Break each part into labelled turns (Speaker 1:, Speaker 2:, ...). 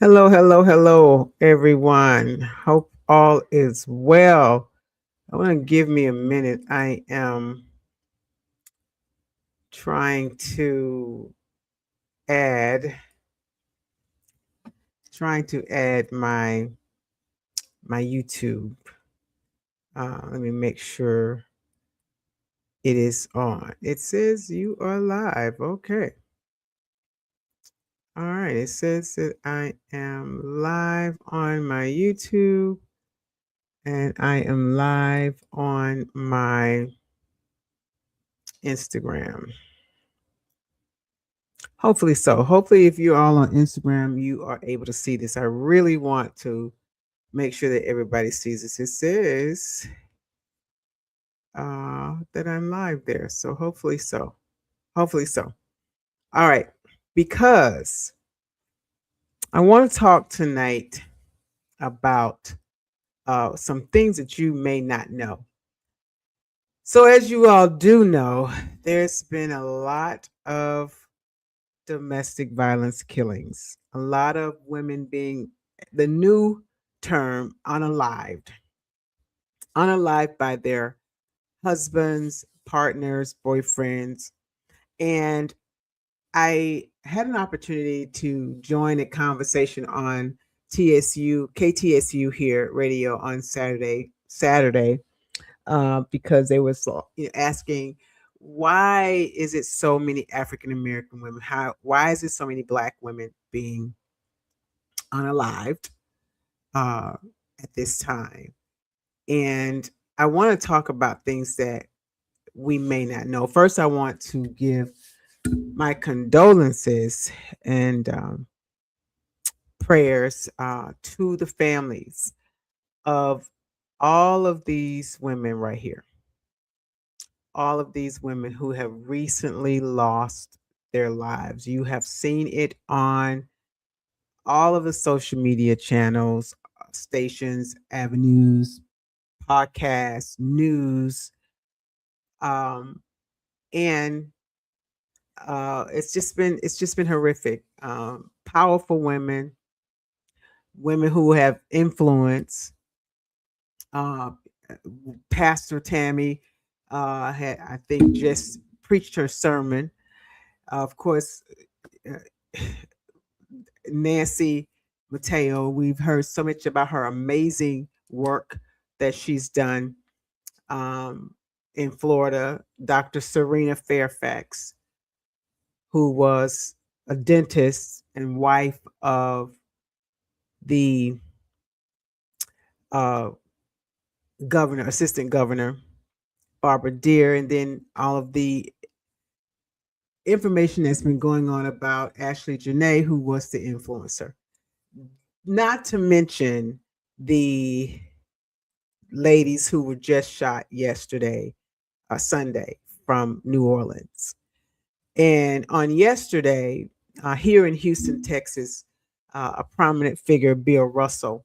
Speaker 1: Hello, hello, hello, everyone. Hope all is well. I want to give me a minute. I am trying to add, my YouTube. Let me make sure it is on. It says you are live. Okay. All right. It says that I am live on my YouTube and I am live on my Instagram. Hopefully so. Hopefully, if you're all on Instagram, you are able to see this. I really want to make sure that everybody sees this. It says that I'm live there. So hopefully so. Hopefully so. All right. Because I want to talk tonight about some things that you may not know. So, as you all do know, there's been a lot of domestic violence killings, a lot of women being the new term unalived by their husbands, partners, boyfriends. And I had an opportunity to join a conversation on KTSU here radio on Saturday, because they were asking, why is it so many African American women? Why is it so many Black women being unalived uh, at this time? And I want to talk about things that we may not know. First, I want to give my condolences and prayers to the families of all of these women right here, all of these women who have recently lost their lives. You have seen it on all of the social media channels, stations, avenues, podcasts, news, um, and it's just been horrific. Powerful women, women who have influence. Uh, Pastor Tammy had, I think, just preached her sermon. Of course, uh, Nancy Mateo, we've heard so much about her amazing work that she's done um, in Florida. Dr. Serena Fairfax, who was a dentist and wife of the uh, assistant governor, Barbara Deere, and then all of the information that's been going on about Ashley Janae, who was the influencer. Not to mention the ladies who were just shot yesterday, Sunday, from New Orleans. And on yesterday, here in Houston, Texas, a prominent figure, Bill Russell,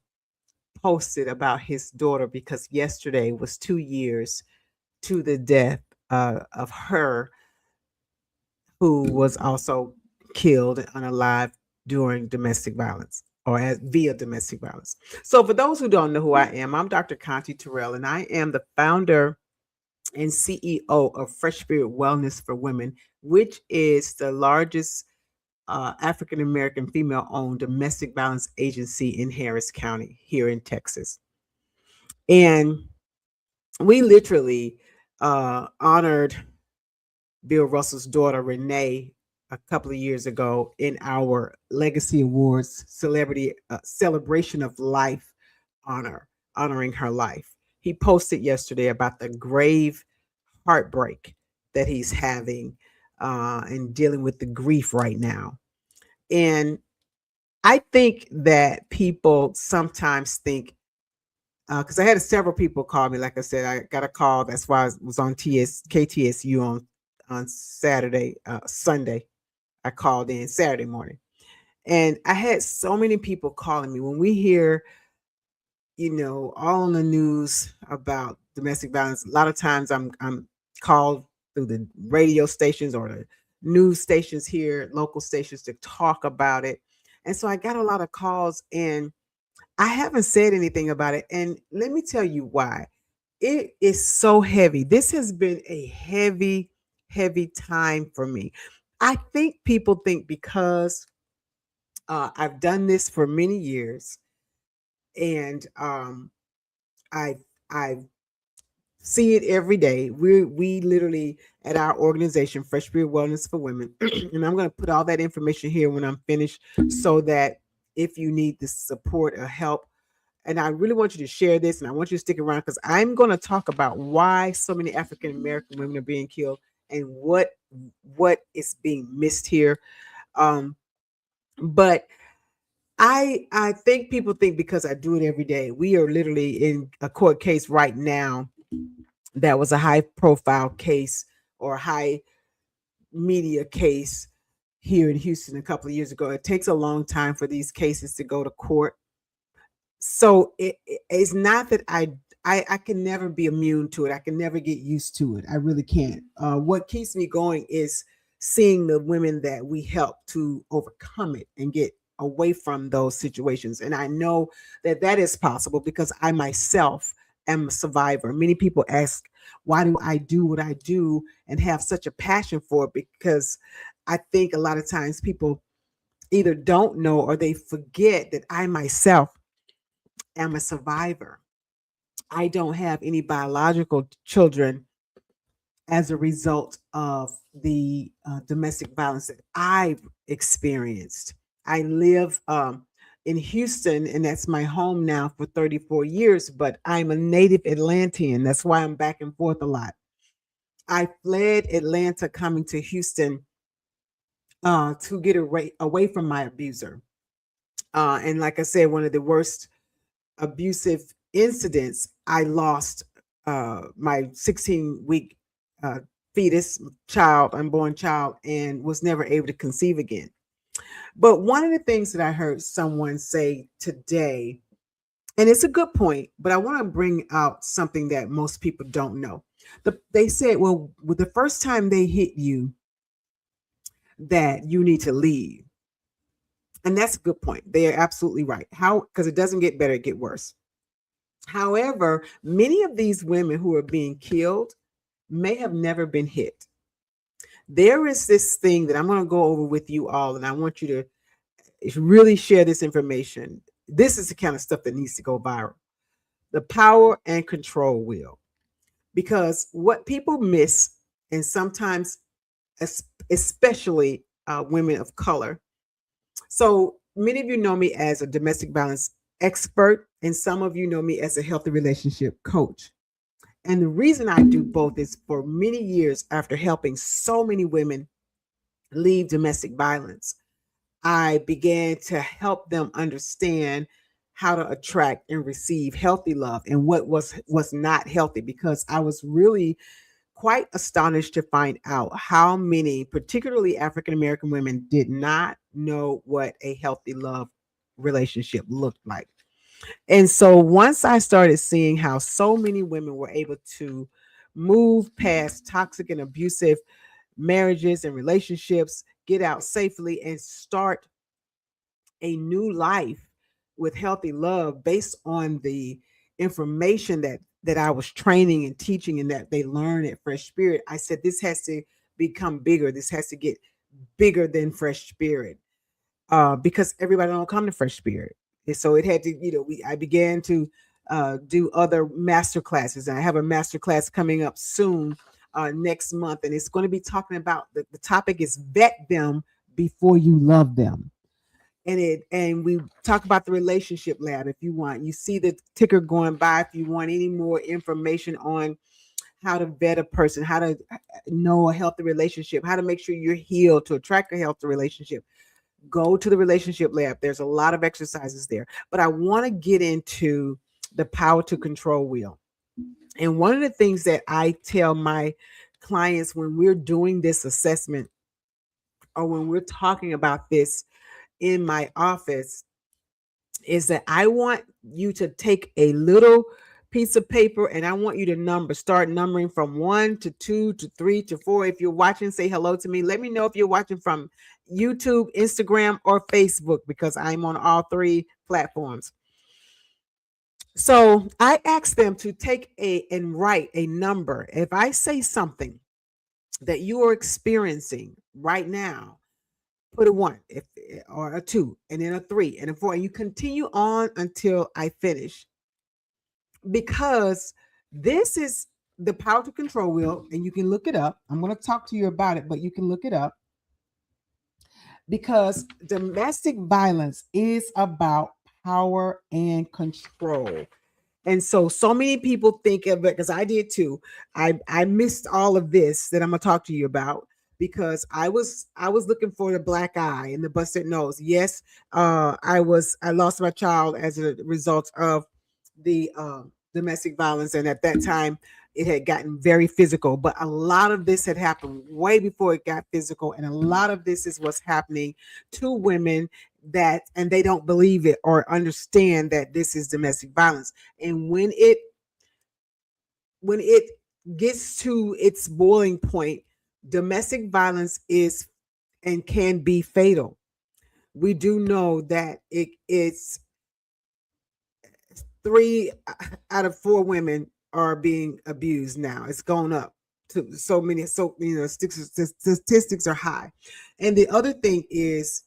Speaker 1: posted about his daughter because yesterday was 2 years to the death of her, who was also killed unalive during domestic violence or via domestic violence. So, for those who don't know who I am, I'm Dr. Conti Terrell, and I am the founder and CEO of Fresh Spirit Wellness for Women, which is the largest African American female owned domestic violence agency in Harris County here in Texas. And we literally honored Bill Russell's daughter, Renee, a couple of years ago in our Legacy Awards Celebrity Celebration of Life honoring her life. He posted yesterday about the grave heartbreak that he's having and dealing with the grief right now. And I think that people sometimes think, because I had several people call me. Like I said, I got a call. That's why I was on KTSU on Saturday, Sunday. I called in Saturday morning, and I had so many people calling me. When we hear, all on the news about domestic violence, a lot of times I'm called through the radio stations or the news stations here, local stations, to talk about it. And so I got a lot of calls, and I haven't said anything about it. And let me tell you why. It is so heavy. This has been a heavy, heavy time for me. I think people think because I've done this for many years, and I I see it every day. We literally at our organization, Fresh Spirit Wellness for Women, and I'm going to put all that information here when I'm finished, so that if you need the support or help, and I really want you to share this, and I want you to stick around, because I'm going to talk about why so many African American women are being killed, and what is being missed here. Um, but I think people think because I do it every day. We are literally in a court case right now that was a high profile case, or high media case here in Houston a couple of years ago. It takes a long time for these cases to go to court. So it's not that I can never be immune to it. I can never get used to it. I really can't. What keeps me going is seeing the women that we help to overcome it and get away from those situations. And I know that that is possible because I myself am a survivor. Many people ask, why do I do what I do and have such a passion for it? Because I think a lot of times people either don't know or they forget that I myself am a survivor. I don't have any biological children as a result of the domestic violence that I've experienced. I live in Houston, and that's my home now for 34 years, but I'm a native Atlantean. That's why I'm back and forth a lot. I fled Atlanta coming to Houston to get away from my abuser. And like I said, one of the worst abusive incidents, I lost my 16-week uh, fetus child, unborn child, and was never able to conceive again. But one of the things that I heard someone say today, and it's a good point, but I want to bring out something that most people don't know. They said, well, with the first time they hit you, that you need to leave. And that's a good point. They are absolutely right. How? Because it doesn't get better, it get worse. However, many of these women who are being killed may have never been hit. There is this thing that I'm going to go over with you all, and I want you to really share this information. This is the kind of stuff that needs to go viral. The power and control wheel. Because what people miss, and sometimes, especially women of color. So many of you know me as a domestic violence expert, and some of you know me as a healthy relationship coach. And the reason I do both is for many years after helping so many women leave domestic violence, I began to help them understand how to attract and receive healthy love and what was not healthy, because I was really quite astonished to find out how many, particularly African American women, did not know what a healthy love relationship looked like. And so once I started seeing how so many women were able to move past toxic and abusive marriages and relationships, get out safely, and start a new life with healthy love based on the information that I was training and teaching and that they learn at Fresh Spirit, I said this has to become bigger. This has to get bigger than Fresh Spirit, because everybody don't come to Fresh Spirit. And so it had to, I began to do other master classes, and I have a master class coming up soon next month, and it's going to be talking about the topic is vet them before you love them. And we talk about the relationship lab. If you want, you see the ticker going by. If you want any more information on how to vet a person, how to know a healthy relationship, how to make sure you're healed to attract a healthy relationship, go to the relationship lab. There's a lot of exercises there. But I want to get into the power to control wheel. And one of the things that I tell my clients when we're doing this assessment, or when we're talking about this in my office, is that I want you to take a little piece of paper, and I want you to start numbering from 1 to 2 to 3 to 4. If you're watching, say hello to me. Let me know if you're watching from YouTube, Instagram, or Facebook, because I'm on all three platforms. So I asked them to take and write a number. If I say something that you are experiencing right now, put a one, if or a two, and then a three, and a four, and you continue on until I finish. Because this is the power to control wheel, and you can look it up. I'm going to talk to you about it, but you can look it up, because domestic violence is about power and control. And so many people think of it, because I did too. I missed all of this that I'm gonna talk to you about, because I was looking for the black eye and the busted nose. Yes, I lost my child as a result of the domestic violence, and at that time it had gotten very physical. But a lot of this had happened way before it got physical, and a lot of this is what's happening to women, that and they don't believe it or understand that this is domestic violence. And when it gets to its boiling point, domestic violence is and can be fatal. We do know that it's 3 out of 4 women are being abused now. It's gone up to so many, so statistics are high. And the other thing is,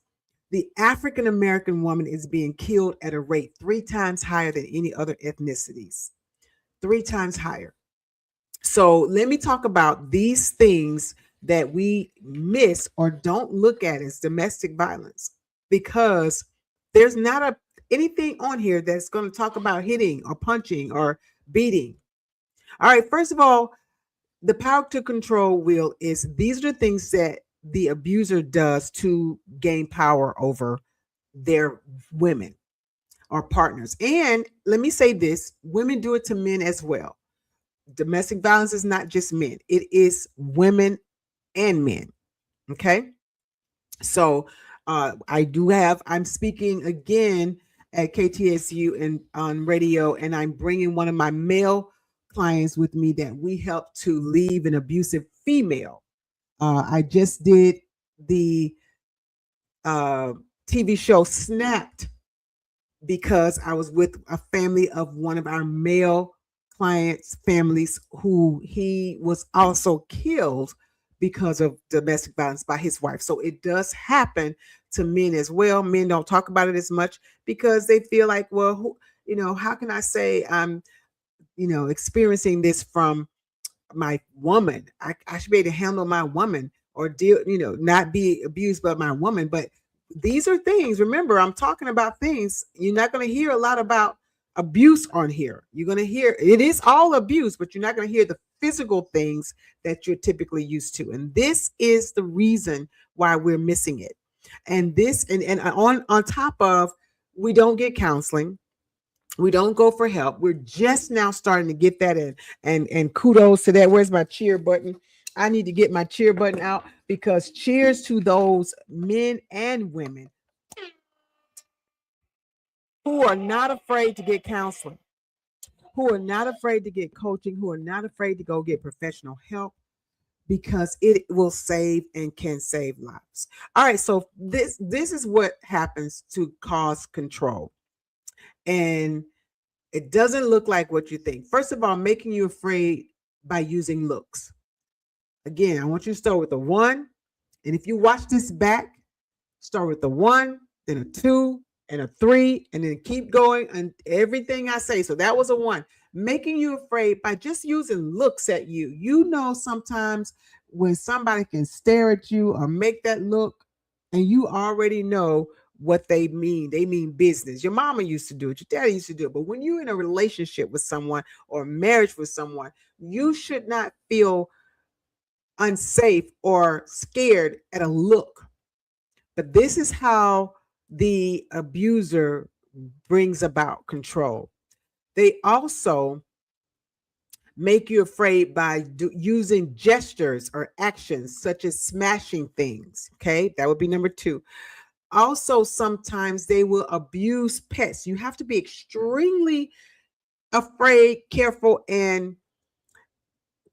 Speaker 1: the African American woman is being killed at a rate 3 times higher than any other ethnicities. 3 times higher. So let me talk about these things that we miss or don't look at as domestic violence, because there's not anything on here that's going to talk about hitting or punching or beating. All right, first of all, the power to control wheel is, these are the things that the abuser does to gain power over their women or partners. And let me say this, women do it to men as well. Domestic violence is not just men, it is women and men. Okay. So I'm speaking again at KTSU and on radio, and I'm bringing one of my male clients with me that we help to leave an abusive female. I just did the uh, TV show Snapped, because I was with a family of one of our male clients' families, who he was also killed because of domestic violence by his wife. So it does happen to men as well. Men don't talk about it as much, because they feel like, well, how can I say I'm, experiencing this from my woman? I should be able to handle my woman, or deal, not be abused by my woman. But these are things, remember, I'm talking about things. You're not going to hear a lot about abuse on here. You're going to hear, it is all abuse, but you're not going to hear the physical things that you're typically used to. And this is the reason why we're missing it. And this, and on top of, we don't get counseling. We don't go for help. We're just now starting to get that in. And kudos to that. Where's my cheer button? I need to get my cheer button out, because cheers to those men and women who are not afraid to get counseling, who are not afraid to get coaching, who are not afraid to go get professional help, because it will save and can save lives. All right, so this is what happens to cause control. And it doesn't look like what you think. First of all, making you afraid by using looks. Again, I want you to start with a 1. And if you watch this back, start with the 1, then a 2, and a 3, and then keep going and everything I say. So that was a 1. Making you afraid by just using looks at you. Sometimes when somebody can stare at you or make that look, and you already know what they mean business. Your mama used to do it, your daddy used to do it. But when you're in a relationship with someone or marriage with someone, you should not feel unsafe or scared at a look. But this is how the abuser brings about control. They also make you afraid by using gestures or actions, such as smashing things. Okay, that would be number 2. Also, sometimes they will abuse pets. You have to be extremely afraid, careful, and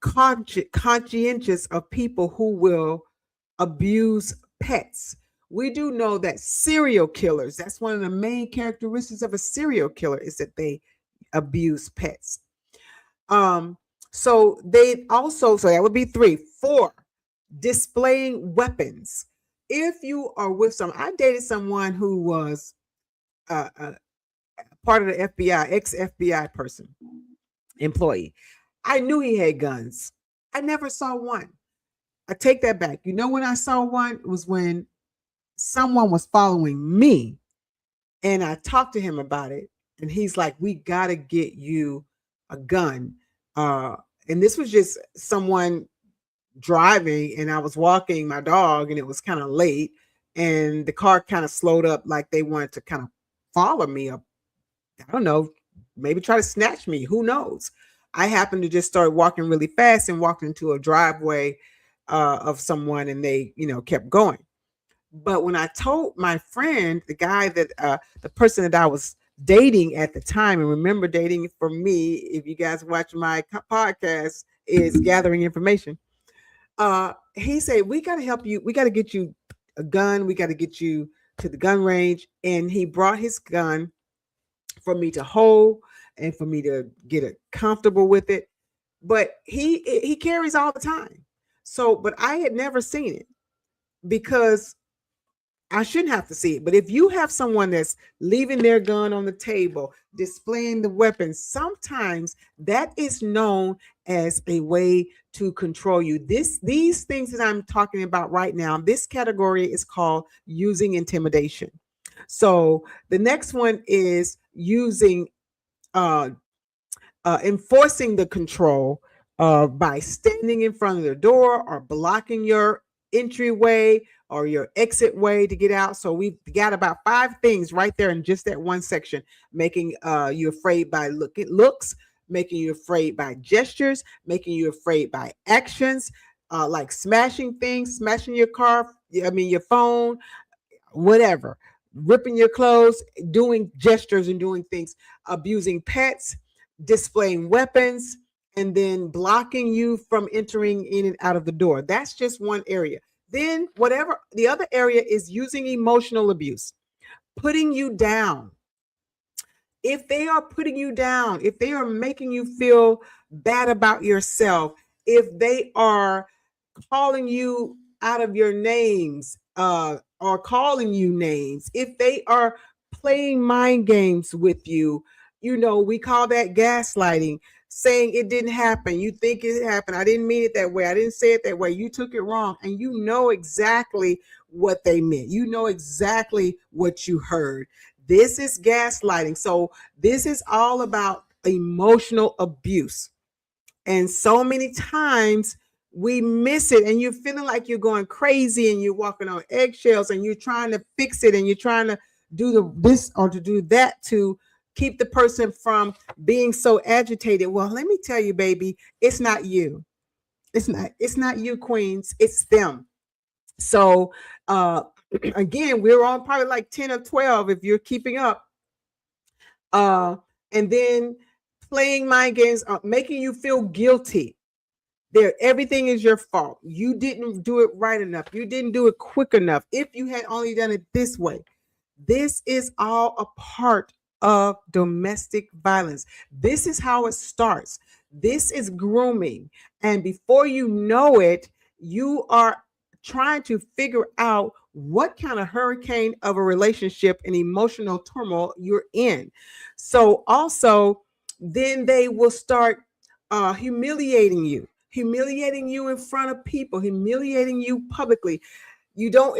Speaker 1: conscientious of people who will abuse pets. we do know that serial killers, that's one of the main characteristics of a serial killer, is that they abuse pets. So they also, so that would be 3. 4, displaying weapons. If you are with someone, I dated someone who was part of the FBI, ex-FBI person, employee. I knew he had guns. I never saw one. I take that back. You know when I saw one was when someone was following me, and I talked to him about it, and he's like, "We got to get you a gun." And this was just someone driving, and I was walking my dog, and it was kind of late, and the car kind of slowed up, like they wanted to kind of follow me up. I don't know, maybe try to snatch me. Who knows? I happened to just start walking really fast and walked into a driveway of someone, and they, kept going. But when I told my friend, the guy that the person that I was dating at the time, and remember, dating for me, if you guys watch my podcast, is gathering information. He said, "We got to help you. We got to get you a gun. We got to get you to the gun range." And he brought his gun for me to hold and for me to get it comfortable with it. But he carries all the time. So, but I had never seen it because I shouldn't have to see it. But if you have someone that's leaving their gun on the table, displaying the weapon, sometimes that is known as a way to control you. These things that I'm talking about right now, this category is called using intimidation. So the next one is using enforcing the control by standing in front of the door or blocking your entryway or your exit way to get out. So we've got about 5 things right there in just that one section, making you afraid by looks, making you afraid by gestures, making you afraid by actions, like smashing things, smashing your car, your phone, whatever, ripping your clothes, doing gestures and doing things, abusing pets, displaying weapons, and then blocking you from entering in and out of the door. That's just one area. Then whatever the other area is, using emotional abuse, putting you down. If they are putting you down, if they are making you feel bad about yourself, if they are calling you out of your names, or calling you names, if they are playing mind games with you, we call that gaslighting, saying it didn't happen. You think it happened. I didn't mean it that way. I didn't say it that way. You took it wrong. And you know exactly what they meant. You know exactly what you heard. This is gaslighting. So this is all about emotional abuse. And so many times we miss it, and you're feeling like you're going crazy and you're walking on eggshells and you're trying to fix it and you're trying to do this or to do that to keep the person from being so agitated. Well, let me tell you, baby, it's not you. It's not you, queens. It's them. So again, we're on probably like 10 or 12 if you're keeping up. And then playing mind games, making you feel guilty. Everything is your fault. You didn't do it right enough. You didn't do it quick enough. If you had only done it this way. This is all a part of domestic violence. This is how it starts. This is grooming. And before you know it, you are trying to figure out what kind of hurricane of a relationship and emotional turmoil you're in. So also, then they will start humiliating you in front of people, humiliating you publicly. You don't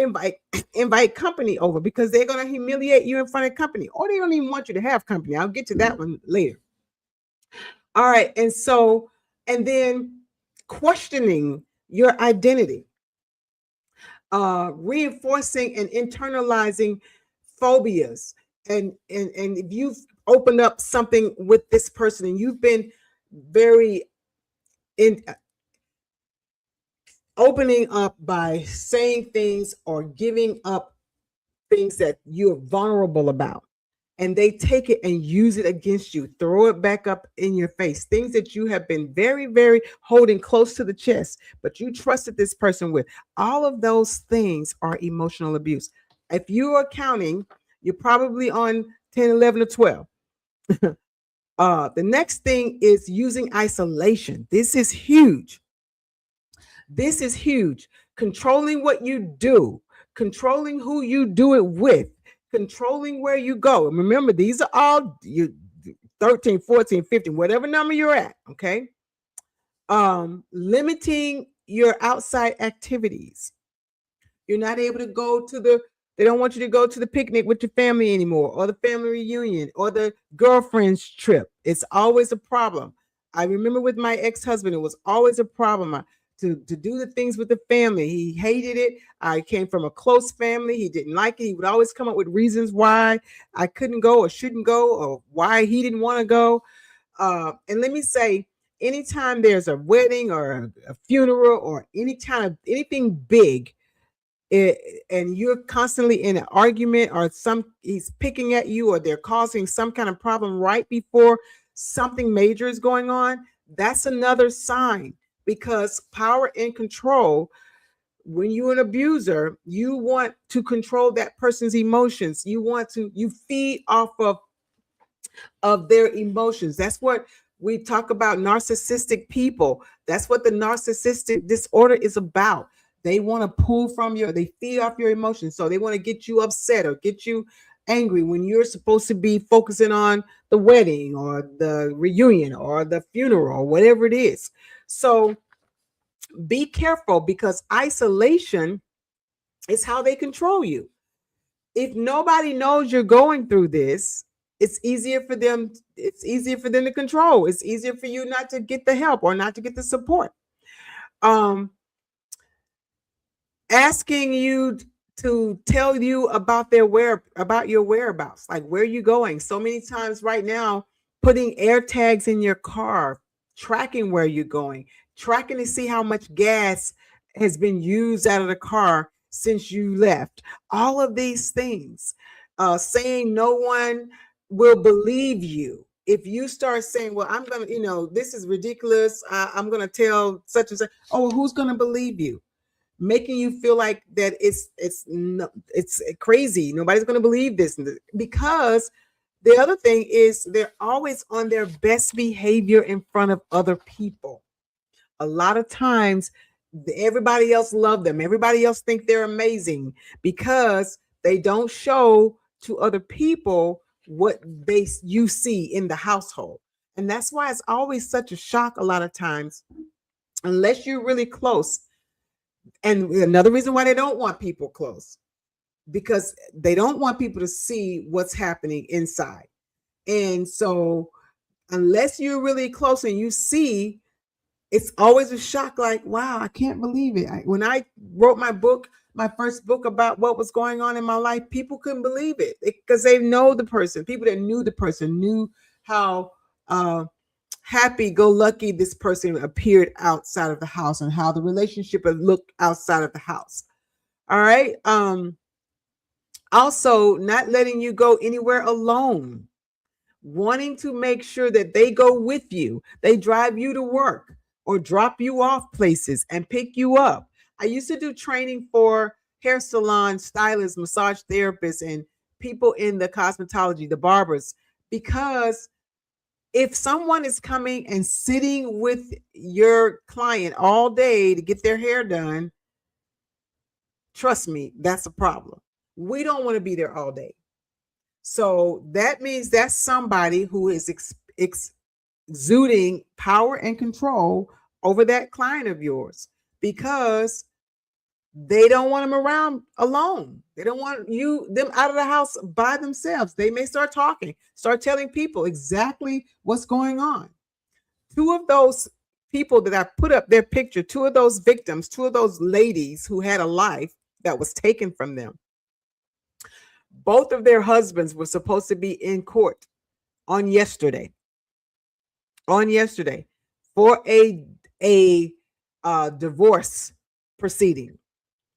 Speaker 1: invite company over because they're going to humiliate you in front of company, or they don't even want you to have company. I'll get to that one later. All right. And then questioning your identity, reinforcing and internalizing phobias. And if you've opened up something with this person and you've been very opening up by saying things or giving up things that you're vulnerable about, and they take it and use it against you, throw it back up in your face, things that you have been very, very holding close to the chest, but you trusted this person with. All of those things are emotional abuse. If you are counting, you're probably on 10, 11, or 12. The next thing is using isolation. This is huge. This is huge. Controlling what you do, controlling who you do it with, controlling where you go. And remember, these are all you 13, 14, 15, whatever number you're at, okay? Limiting your outside activities. You're not able to go to they don't want you to go to the picnic with your family anymore, or the family reunion, or the girlfriend's trip. It's always a problem. I remember with my ex-husband, it was always a problem to do the things with the family. He hated it. I came from a close family. He didn't like it. He would always come up with reasons why I couldn't go or shouldn't go, or why he didn't want to go. And let me say, anytime there's a wedding or a funeral or any kind of anything big, and you're constantly in an argument, or he's picking at you, or they're causing some kind of problem right before something major is going on, that's another sign. Because power and control, when you're an abuser, you want to control that person's emotions. You feed off of their emotions. That's what we talk about, narcissistic people. That's what the narcissistic disorder is about. They want to pull from they feed off your emotions. So they want to get you upset or get you angry when you're supposed to be focusing on the wedding or the reunion or the funeral or whatever it is. So be careful, because isolation is how they control you. If nobody knows you're going through this, it's easier for them to control. It's easier for you not to get the help or not to get the support. Asking you to tell you about your whereabouts, like where you're going. So many times right now, putting air tags in your car, tracking where you're going, tracking to see how much gas has been used out of the car since you left. All of these things, saying no one will believe you. If you start saying, well, I'm going to, this is ridiculous, I'm going to tell such and such, oh, who's going to believe you? Making you feel like that it's crazy. Nobody's going to believe this. Because the other thing is, they're always on their best behavior in front of other people. A lot of times, everybody else love them. Everybody else think they're amazing, because they don't show to other people what you see in the household. And that's why it's always such a shock a lot of times, unless you're really close. And another reason why they don't want people close, because they don't want people to see what's happening inside. And so unless you're really close and you see, it's always a shock, like, wow, I can't believe it. When I wrote my first book about what was going on in my life, people couldn't believe it, because they know the person. People that knew the person knew how happy-go-lucky this person appeared outside of the house, and how the relationship looked outside of the house. All right. Also, not letting you go anywhere alone, wanting to make sure that they go with you. They drive you to work or drop you off places and pick you up. I used to do training for hair salon stylists, massage therapists, and people in the cosmetology, the barbers, because if someone is coming and sitting with your client all day to get their hair done, trust me, that's a problem. We don't want to be there all day. So that means that's somebody who is exuding power and control over that client of yours, because they don't want them around alone. They don't want them out of the house by themselves. They may start talking, start telling people exactly what's going on. Two of those people that I put up their picture, two of those victims, two of those ladies who had a life that was taken from them, both of their husbands were supposed to be in court on yesterday for a divorce proceeding.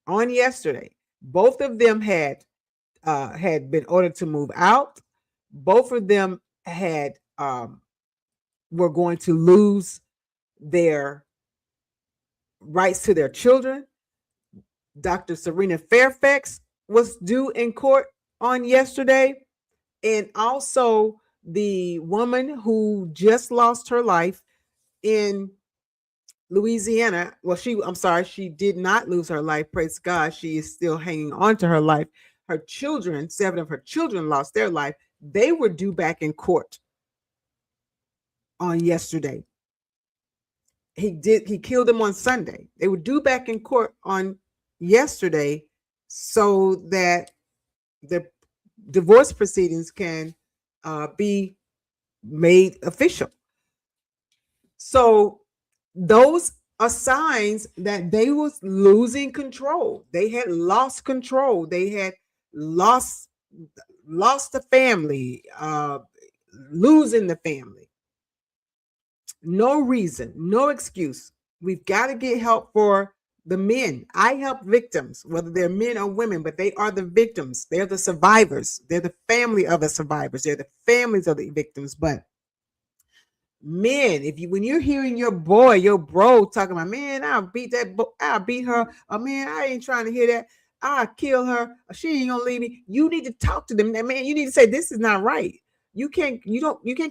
Speaker 1: On yesterday, both of them had been ordered to move out. Both of them were going to lose their rights to their children. Dr. Serena Fairfax was due in court on yesterday, and also the woman who just lost her life in Louisiana. Well, I'm sorry, she did not lose her life. Praise God. She is still hanging on to her life. Her children, 7 of her children lost their life. They were due back in court on yesterday. He killed them on Sunday. They were due back in court on yesterday so that the divorce proceedings can be made official. So those are signs that they was losing control. They had lost control. They had lost the family, losing the family. No reason, no excuse. We've got to get help for the men. I help victims, whether they're men or women, but they are the victims. They're the survivors. They're the family of the survivors. They're the families of the victims. But men, when you're hearing your boy, your bro talking about, man, I'll beat her. Oh man, I ain't trying to hear that. I'll kill her. She ain't gonna leave me. You need to talk to them. That man, you need to say, this is not right. You can't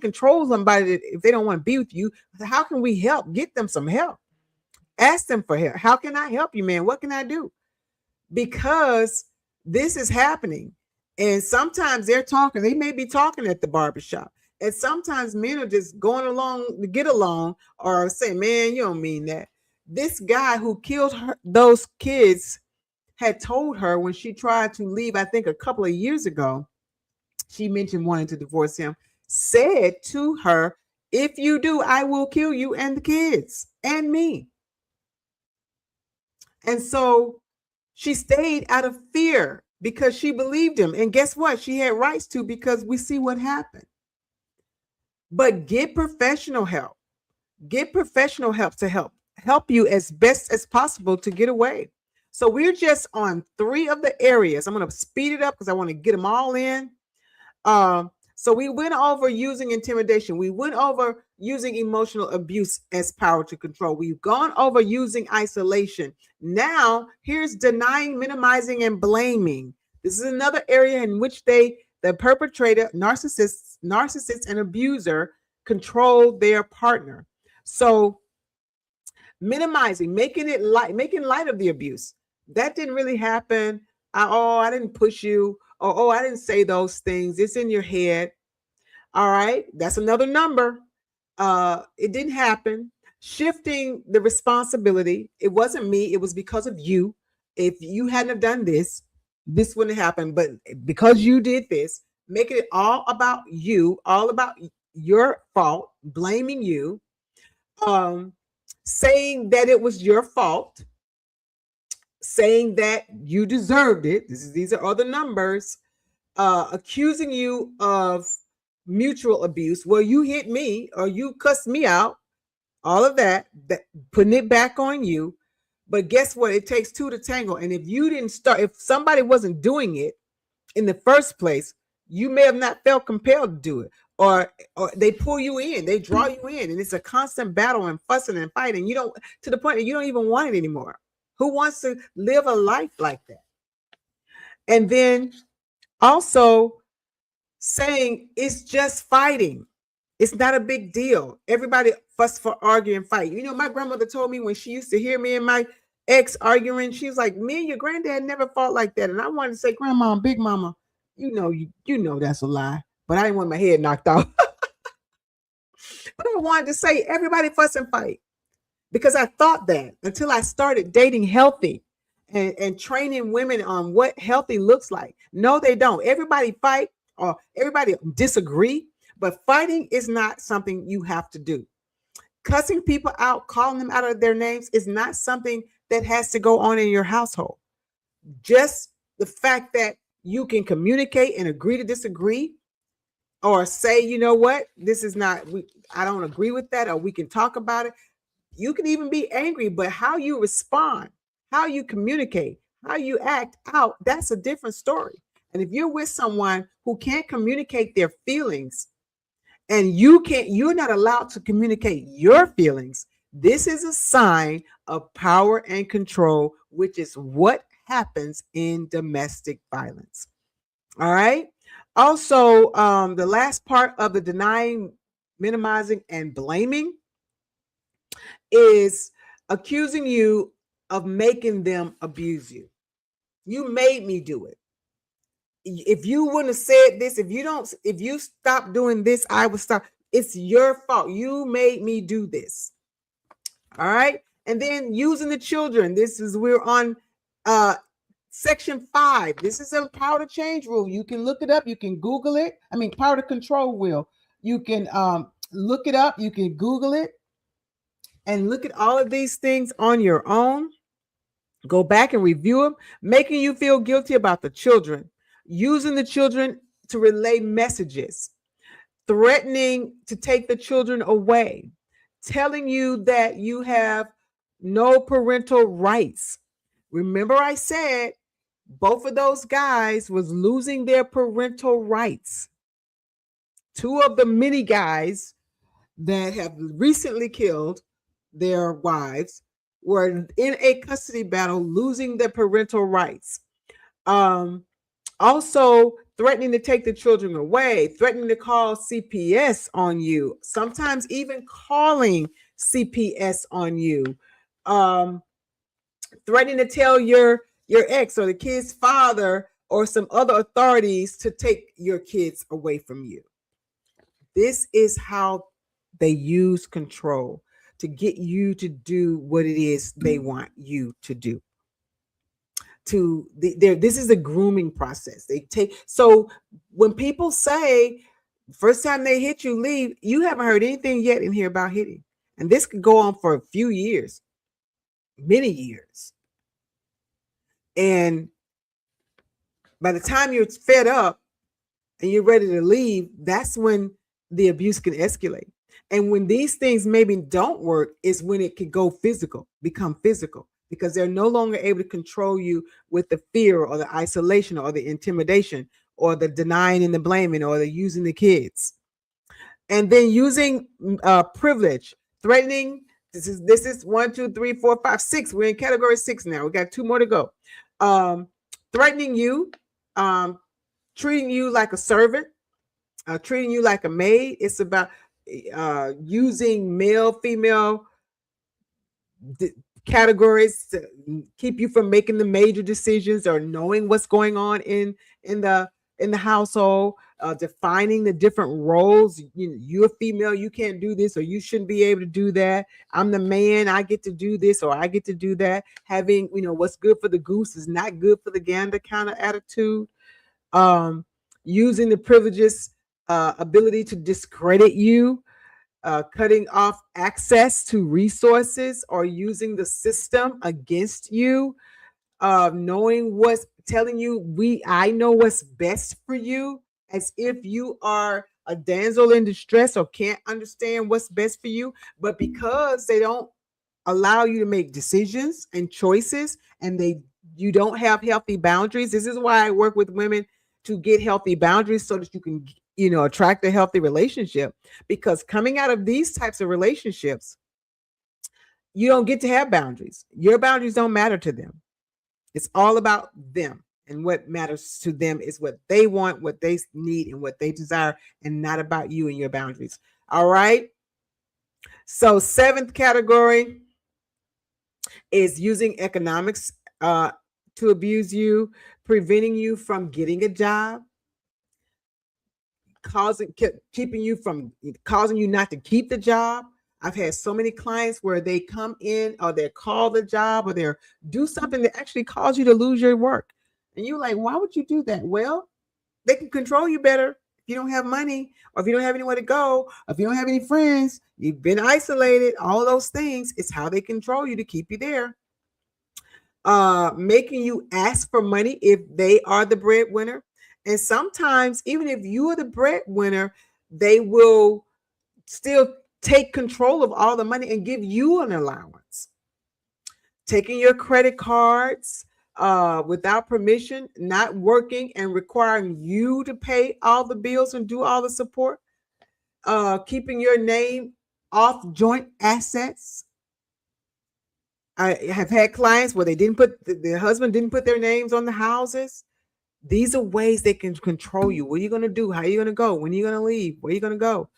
Speaker 1: control somebody if they don't want to be with you. How can we help? Get them some help. Ask them for help. How can I help you, man? What can I do? Because this is happening. And sometimes they may be talking at the barbershop. And sometimes men are just going along to get along or say, man, you don't mean that. This guy who killed those kids had told her when she tried to leave, I think a couple of years ago, she mentioned wanting to divorce him, said to her, if you do, I will kill you and the kids and me. And so she stayed out of fear because she believed him. And guess what? She had rights to, because we see what happened. But get professional help. Get professional help to help you as best as possible to get away. So we're just on 3 of the areas. I'm going to speed it up because I want to get them all in. So we went over using intimidation. We went over using emotional abuse as power to control. We've gone over using isolation. Now, here's denying, minimizing, and blaming. This is another area in which the perpetrator, narcissist, and abuser control their partner. So minimizing, making light of the abuse. That didn't really happen. I didn't push you. Oh, I didn't say those things. It's in your head. All right. That's another number. It didn't happen. Shifting the responsibility. It wasn't me. It was because of you. If you hadn't have done this, this wouldn't happen. But because you did this, making it all about you, all about your fault, blaming you, saying that it was your fault, saying that you deserved it. These are other numbers. Accusing you of mutual abuse. Well, you hit me or you cussed me out. All of that, putting it back on you. But guess what? It takes 2 to tango. And if somebody wasn't doing it in the first place, you may have not felt compelled to do it. Or they pull you in, they draw you in, and it's a constant battle and fussing and fighting. To the point that you don't even want it anymore. Who wants to live a life like that? And then also saying it's just fighting. It's not a big deal. Everybody fuss for argue and fight. My grandmother told me when she used to hear me and my ex arguing, she was like, me and your granddad never fought like that. And I wanted to say, Grandma and Big Mama, you know that's a lie. But I didn't want my head knocked off. But I wanted to say everybody fuss and fight. Because I thought that until I started dating healthy and training women on what healthy looks like. No, they don't. Everybody fight or everybody disagree, but fighting is not something you have to do. Cussing people out, calling them out of their names is not something that has to go on in your household. Just the fact that you can communicate and agree to disagree, or say, you know what, I don't agree with that, or we can talk about it. You can even be angry, but how you respond, how you communicate, how you act out, that's a different story. And if you're with someone who can't communicate their feelings and you're not allowed to communicate your feelings, this is a sign of power and control, which is what happens in domestic violence. All right. Also, the last part of the denying, minimizing, and blaming is accusing you of making them abuse you. You made me do it. If you wouldn't have said this, if you stop doing this, I would stop. It's your fault. You made me do this. All right. And then using the children. We're on section 5. This is a power to change rule. You can look it up. You can Google it. I mean, power to control will. You can look it up. You can Google it and look at all of these things on your own. Go back and review them, making you feel guilty about the children, using the children to relay messages, threatening to take the children away, telling you that you have no parental rights. Remember, I said both of those guys was losing their parental rights. Two of the many guys that have recently killed their wives were in a custody battle, losing their parental rights. Also threatening to take the children away, threatening to call CPS on you, sometimes even calling CPS on you, threatening to tell your ex or the kid's father or some other authorities to take your kids away from you. This is how they use control to get you to do what it is they want you to do. This is a grooming process. So when people say first time they hit you, leave, you haven't heard anything yet in here about hitting. And this could go on for a few years, many years. And by the time you're fed up and you're ready to leave, that's when the abuse can escalate. And when these things maybe don't work is when it could go physical, become physical, because they're no longer able to control you with the fear or the isolation or the intimidation or the denying and the blaming or the using the kids. And then using privilege, threatening. This is 1, 2, 3, 4, 5, 6. We're in category 6 now. We got 2 more to go. Threatening you, treating you like a servant, treating you like a maid. It's about using male, female categories to keep you from making the major decisions or knowing what's going on in the household, defining the different roles. You're female, you can't do this, or you shouldn't be able to do that. I'm the man, I get to do this, or I get to do that. Having, what's good for the goose is not good for the gander kind of attitude. Using the privileges, ability to discredit you, cutting off access to resources or using the system against you, telling you I know what's best for you, as if you are a damsel in distress or can't understand what's best for you. But because they don't allow you to make decisions and choices, and you don't have healthy boundaries. This is why I work with women to get healthy boundaries so that you can attract a healthy relationship, because coming out of these types of relationships, you don't get to have boundaries. Your boundaries don't matter to them. It's all about them, and what matters to them is what they want, what they need, and what they desire, and not about you and your boundaries. All right. So 7th category is using economics to abuse you, preventing you from getting a job, causing you not to keep the job. I've had so many clients where they come in or they're called the job or they're do something that actually cause you to lose your work. And you're like, why would you do that? Well, they can control you better if you don't have money, or if you don't have anywhere to go, or if you don't have any friends, you've been isolated, all those things. It's how they control you to keep you there. Making you ask for money if they are the breadwinner. And sometimes, even if you are the breadwinner, they will still take control of all the money and give you an allowance. Taking your credit cards without permission, not working, and requiring you to pay all the bills and do all the support. Keeping your name off joint assets. I have had clients where they didn't put the husband didn't put their names on the houses. These are ways they can control you. What are you going to do? How are you going to go? When are you going to leave? Where are you going to go?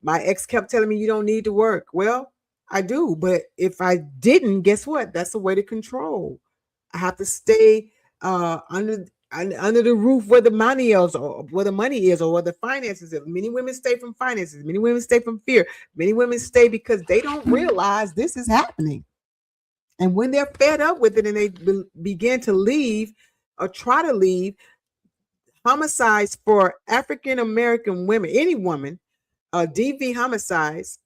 Speaker 1: My ex kept telling me you don't need to work. Well, I do, but if I didn't, guess what? That's a way to control. I have to stay under the roof where the money is, or where the money is, or where the finances is. Many women stay from finances. Many women stay from fear. Many women stay because they don't realize this is happening. And when they're fed up with it and they begin to leave or try to leave, homicides for African American women, any woman, DV homicides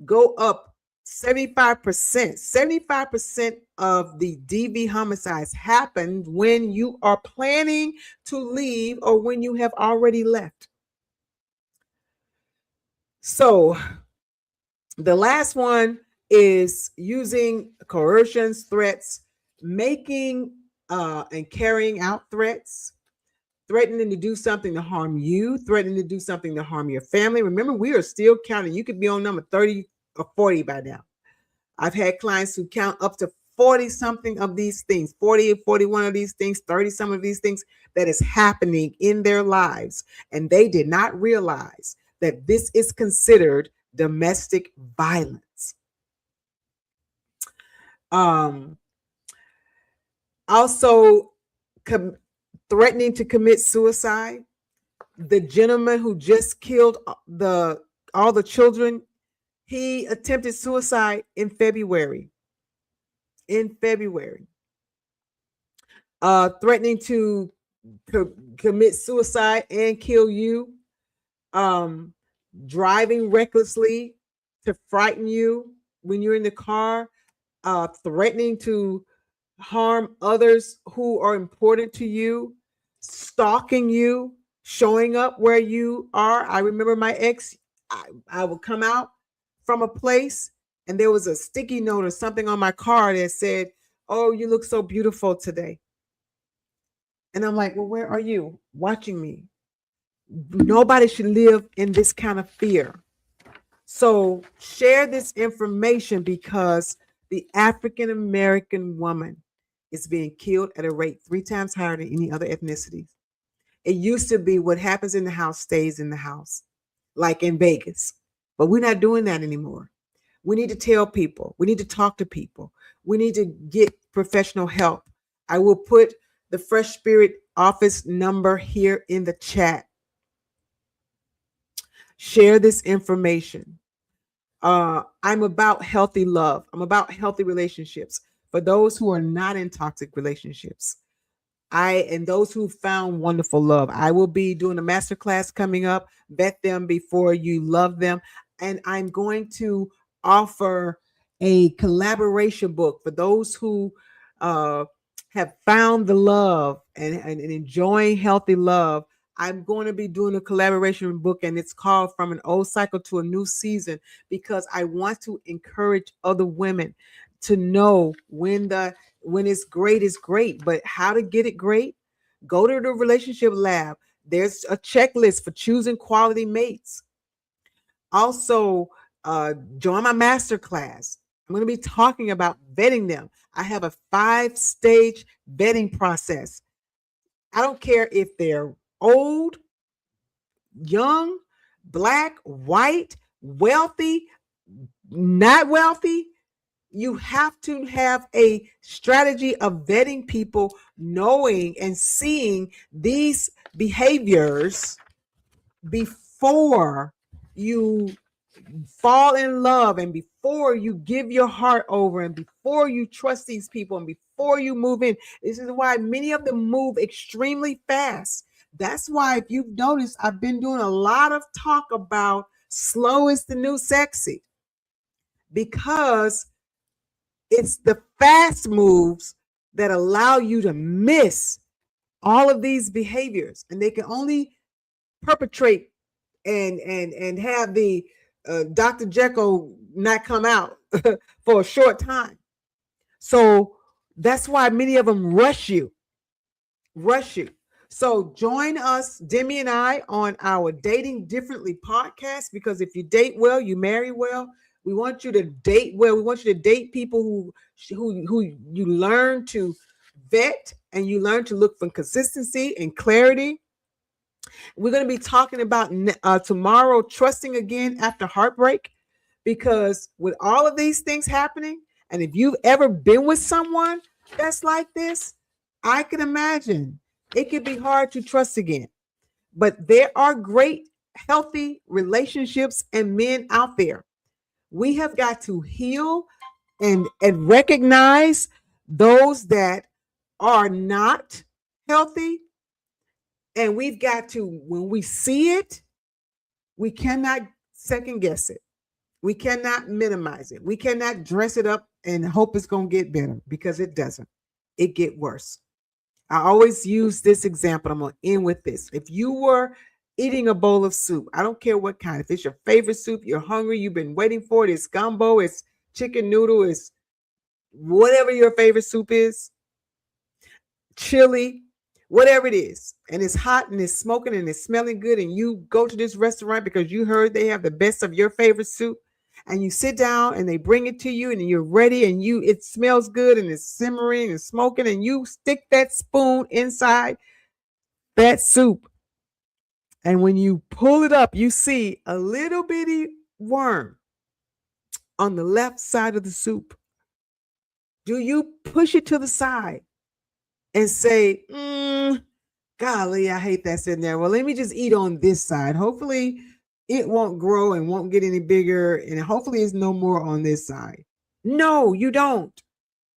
Speaker 1: go up 75%. 75% of the DV homicides happen when you are planning to leave or when you have already left. So the last one is using coercions, threats, making and carrying out threats, threatening to do something to harm you, threatening to do something to harm your family. Remember, we are still counting. You could be on number 30 or 40 by now. I've had clients who count up to 40 something of these things, 40 or 41 of these things, 30 some of these things that is happening in their lives. And they did not realize that this is considered domestic violence. Also, threatening to commit suicide. The gentleman who just killed all the children, he attempted suicide in February. Threatening to commit suicide and kill you. Driving recklessly to frighten you when you're in the car. Threatening to harm others who are important to you. Stalking you, showing up where you are. I remember my ex, I would come out from a place and there was a sticky note or something on my car that said, "Oh, you look so beautiful today." And I'm like, well, where are you? Watching me. Nobody should live in this kind of fear. So share this information because the African American woman is being killed at a rate 3 times higher than any other ethnicity. It used to be what happens in the house stays in the house, like in Vegas. But we're not doing that anymore. We need to tell people. We need to talk to people. We need to get professional help. I will put the Fresh Spirit office number here in the chat. Share this information. I'm about healthy love. I'm about healthy relationships. For those who are not in toxic relationships, and those who found wonderful love, I will be doing a masterclass coming up. Vet them before you love them. And I'm going to offer a collaboration book for those who have found the love and enjoying healthy love. I'm going to be doing a collaboration book, and it's called From an Old Cycle to a New Season, because I want to encourage other women to know when it's great is great, but how to get it great. Go to the relationship lab. There's a checklist for choosing quality mates. Also, join my master class. I'm going to be talking about vetting them. I have a 5-stage vetting process. I don't care if they're old, young, black, white, wealthy, not wealthy. You have to have a strategy of vetting people, knowing and seeing these behaviors before you fall in love, and before you give your heart over, and before you trust these people, and before you move in. This is why many of them move extremely fast. That's why, if you've noticed, I've been doing a lot of talk about slow is the new sexy, because it's the fast moves that allow you to miss all of these behaviors, and they can only perpetrate and have the Dr. Jekyll not come out for a short time. So that's why many of them rush you. So join us, Demi and I, on our Dating Differently podcast, because if you date well, you marry well. We want you to date well. We want you to date people who you learn to vet, and you learn to look for consistency and clarity. We're going to be talking about tomorrow, trusting again after heartbreak, because with all of these things happening, and if you've ever been with someone that's like this, I can imagine it could be hard to trust again. But there are great, healthy relationships and men out there. We have got to heal and recognize those that are not healthy. And we've got to, when we see it, we cannot second guess it. We cannot minimize it. We cannot dress it up and hope it's going to get better, because it doesn't. It get worse. I always use this example. I'm going to end with this. If you were eating a bowl of soup, I don't care what kind. If it's your favorite soup, you're hungry, you've been waiting for it, it's gumbo, it's chicken noodle, it's whatever your favorite soup is, chili, whatever it is, and it's hot and it's smoking and it's smelling good, and you go to this restaurant because you heard they have the best of your favorite soup, and you sit down and they bring it to you and you're ready, and it smells good and it's simmering and smoking, and you stick that spoon inside that soup, and when you pull it up, you see a little bitty worm on the left side of the soup. Do you push it to the side and say, golly, I hate that's in there. Well, let me just eat on this side. Hopefully it won't grow and won't get any bigger, and hopefully it's no more on this side. No, you don't.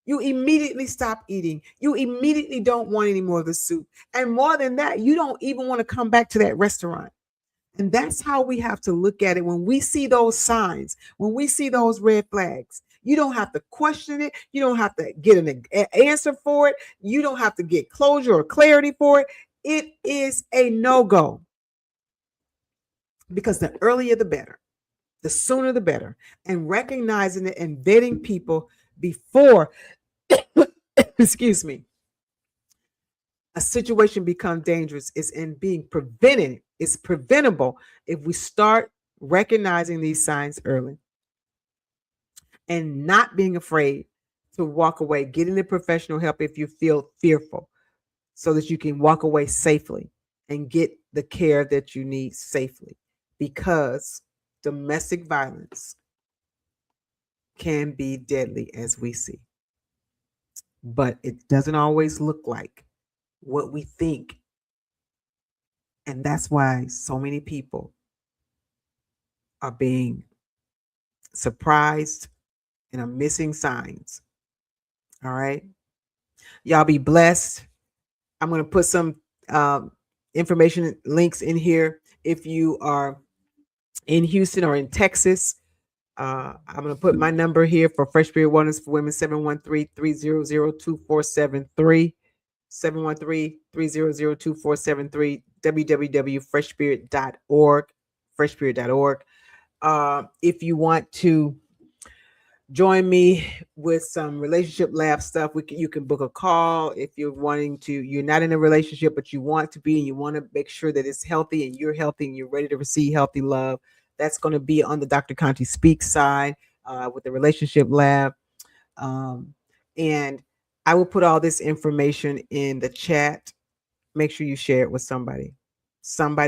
Speaker 1: You immediately stop eating. You immediately don't want any more of the soup. And more than that, you don't even want to come back to that restaurant. And that's how we have to look at it when we see those signs, when we see those red flags. You don't have to question it. You don't have to get an answer for it. You don't have to get closure or clarity for it. It is a no-go. Because the earlier the better, the sooner the better. And recognizing it and vetting people before, excuse me, a situation becomes dangerous is in being prevented. It's preventable if we start recognizing these signs early and not being afraid to walk away, getting the professional help if you feel fearful, so that you can walk away safely and get the care that you need safely. Because domestic violence can be deadly, as we see, but it doesn't always look like what we think. And that's why so many people are being surprised and are missing signs. All right. Y'all be blessed. I'm going to put some information links in here. If you are in Houston or in Texas, I'm going to put my number here for Fresh Spirit Wellness for Women, 713-300-2473. 713-300-2473, www.freshspirit.org, freshspirit.org. If you want to join me with some relationship lab stuff, you can book a call. If you're not in a relationship, but you want to be, and you want to make sure that it's healthy and you're healthy and you're ready to receive healthy love, that's going to be on the Dr. Conti Speaks side with the relationship lab. And I will put all this information in the chat. Make sure you share it with somebody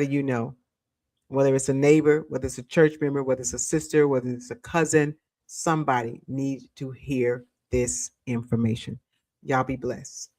Speaker 1: you know, whether it's a neighbor, whether it's a church member, whether it's a sister, whether it's a cousin. Somebody needs to hear this information. Y'all be blessed.